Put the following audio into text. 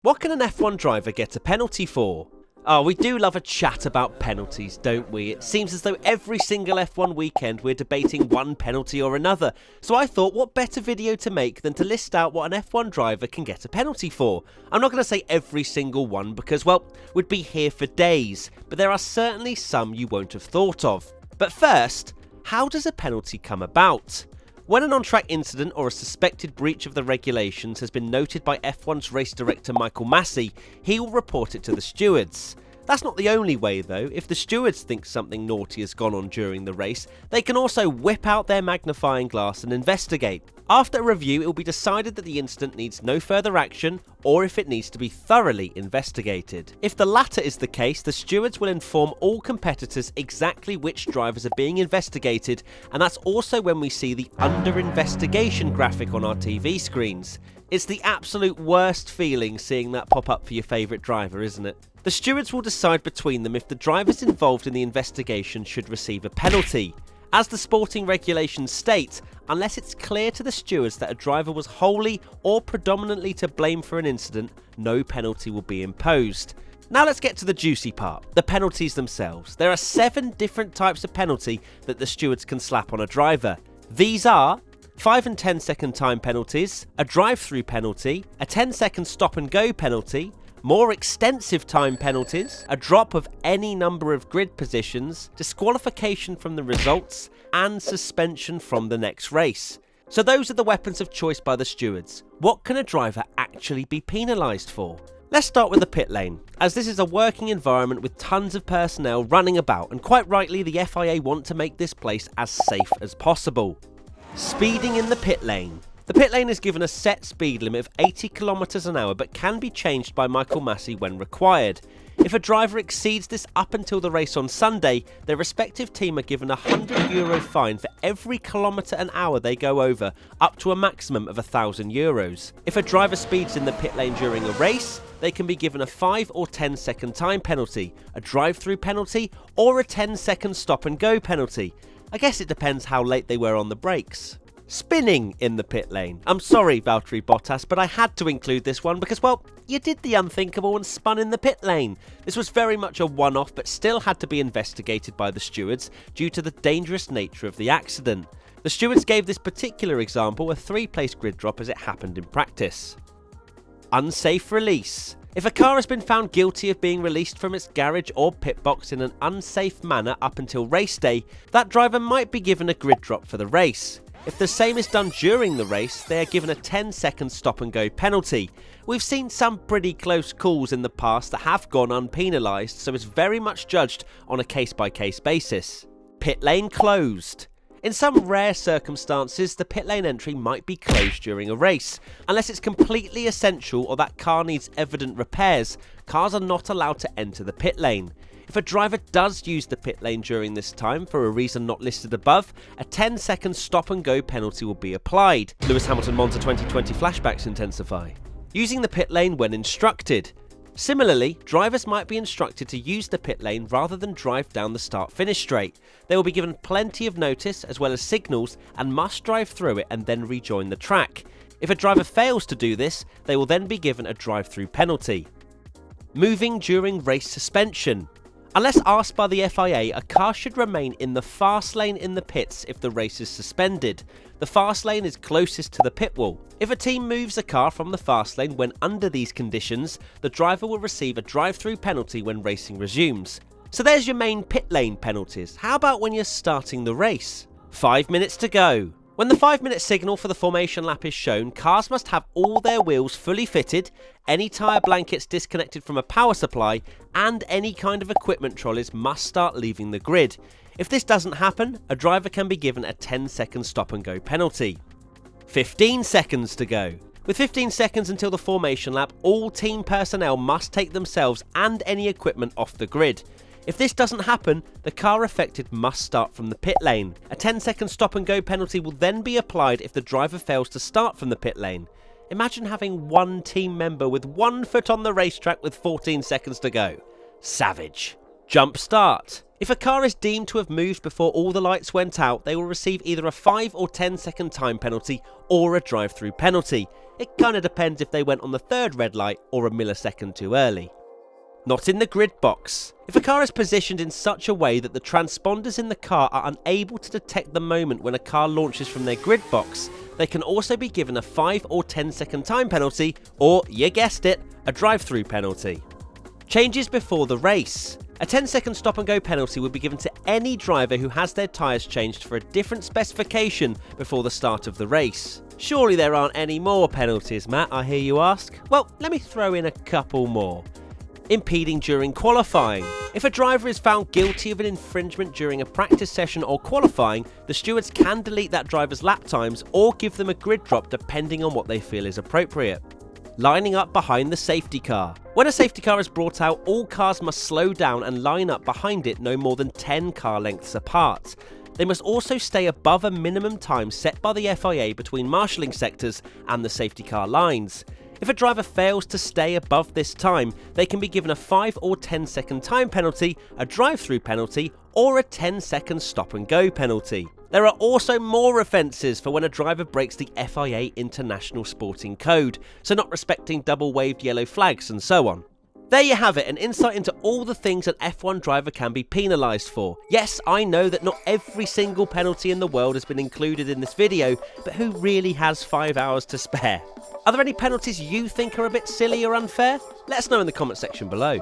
What can an F1 driver get a penalty for? Oh, we do love a chat about penalties, don't we? It seems as though every single F1 weekend we're debating one penalty or another. So I thought, what better video to make than to list out what an F1 driver can get a penalty for? I'm not going to say every single one because, well, we'd be here for days. But there are certainly some you won't have thought of. But first, how does a penalty come about? When an on-track incident or a suspected breach of the regulations has been noted by F1's race director Michael Massey, he will report it to the stewards. That's not the only way though. If the stewards think something naughty has gone on during the race, they can also whip out their magnifying glass and investigate. After a review, it will be decided that the incident needs no further action or if it needs to be thoroughly investigated. If the latter is the case, the stewards will inform all competitors exactly which drivers are being investigated, and that's also when we see the under investigation graphic on our TV screens. It's the absolute worst feeling seeing that pop up for your favourite driver, isn't it? The stewards will decide between them if the drivers involved in the investigation should receive a penalty. As the sporting regulations state, unless it's clear to the stewards that a driver was wholly or predominantly to blame for an incident, no penalty will be imposed. Now let's get to the juicy part, the penalties themselves. There are 7 different types of penalty that the stewards can slap on a driver. These are 5 and 10 second time penalties, a drive-through penalty, a 10-second stop and go penalty, more extensive time penalties, a drop of any number of grid positions, disqualification from the results, and suspension from the next race. So those are the weapons of choice by the stewards. What can a driver actually be penalised for? Let's start with the pit lane, as this is a working environment with tons of personnel running about, and quite rightly the FIA want to make this place as safe as possible. Speeding in the pit lane. The pit lane is given a set speed limit of 80 km an hour but can be changed by Michael Massey when required. If a driver exceeds this up until the race on Sunday, their respective team are given a €100 fine for every kilometre an hour they go over, up to a maximum of €1,000. If a driver speeds in the pit lane during a race, they can be given a 5 or 10 second time penalty, a drive-through penalty, or a 10-second stop and go penalty. I guess it depends how late they were on the brakes. Spinning in the pit lane. I'm sorry, Valtteri Bottas, but I had to include this one because, well, you did the unthinkable and spun in the pit lane. This was very much a one-off, but still had to be investigated by the stewards due to the dangerous nature of the accident. The stewards gave this particular example a 3-place grid drop as it happened in practice. Unsafe release. If a car has been found guilty of being released from its garage or pit box in an unsafe manner up until race day, that driver might be given a grid drop for the race. If the same is done during the race, they are given a 10-second stop and go penalty. We've seen some pretty close calls in the past that have gone unpenalised, so it's very much judged on a case-by-case basis. Pit lane closed. In some rare circumstances, the pit lane entry might be closed during a race. Unless it's completely essential or that car needs evident repairs, cars are not allowed to enter the pit lane. If a driver does use the pit lane during this time for a reason not listed above, a 10-second stop and go penalty will be applied. Lewis Hamilton Monza 2020 flashbacks intensify. Using the pit lane when instructed. Similarly, drivers might be instructed to use the pit lane rather than drive down the start-finish straight. They will be given plenty of notice as well as signals and must drive through it and then rejoin the track. If a driver fails to do this, they will then be given a drive-through penalty. Moving during race suspension. Unless asked by the FIA, a car should remain in the fast lane in the pits if the race is suspended. The fast lane is closest to the pit wall. If a team moves a car from the fast lane when under these conditions, the driver will receive a drive-through penalty when racing resumes. So there's your main pit lane penalties. How about when you're starting the race? 5 minutes to go. When the 5-minute signal for the formation lap is shown, cars must have all their wheels fully fitted, any tyre blankets disconnected from a power supply, and any kind of equipment trolleys must start leaving the grid. If this doesn't happen, a driver can be given a 10-second stop and go penalty. 15 seconds to go. With 15 seconds until the formation lap, all team personnel must take themselves and any equipment off the grid. If this doesn't happen, the car affected must start from the pit lane. A 10-second stop and go penalty will then be applied if the driver fails to start from the pit lane. Imagine having one team member with 1 foot on the racetrack with 14 seconds to go. Savage. Jump start. If a car is deemed to have moved before all the lights went out, they will receive either a 5 or 10-second time penalty or a drive-through penalty. It kinda depends if they went on the third red light or a millisecond too early. Not in the grid box. If a car is positioned in such a way that the transponders in the car are unable to detect the moment when a car launches from their grid box, they can also be given a 5 or 10-second time penalty, or, you guessed it, a drive-through penalty. Changes before the race. A 10-second stop and go penalty would be given to any driver who has their tyres changed for a different specification before the start of the race. Surely there aren't any more penalties, Matt, I hear you ask? Well, let me throw in a couple more. Impeding during qualifying. If a driver is found guilty of an infringement during a practice session or qualifying, the stewards can delete that driver's lap times or give them a grid drop depending on what they feel is appropriate. Lining up behind the safety car. When a safety car is brought out, all cars must slow down and line up behind it no more than 10 car lengths apart. They must also stay above a minimum time set by the FIA between marshalling sectors and the safety car lines. If a driver fails to stay above this time, they can be given a 5 or 10-second time penalty, a drive-through penalty, or a 10-second stop and go penalty. There are also more offences for when a driver breaks the FIA International Sporting Code, so not respecting double-waved yellow flags and so on. There you have it, an insight into all the things an F1 driver can be penalised for. Yes, I know that not every single penalty in the world has been included in this video, but who really has 5 hours to spare? Are there any penalties you think are a bit silly or unfair? Let us know in the comment section below.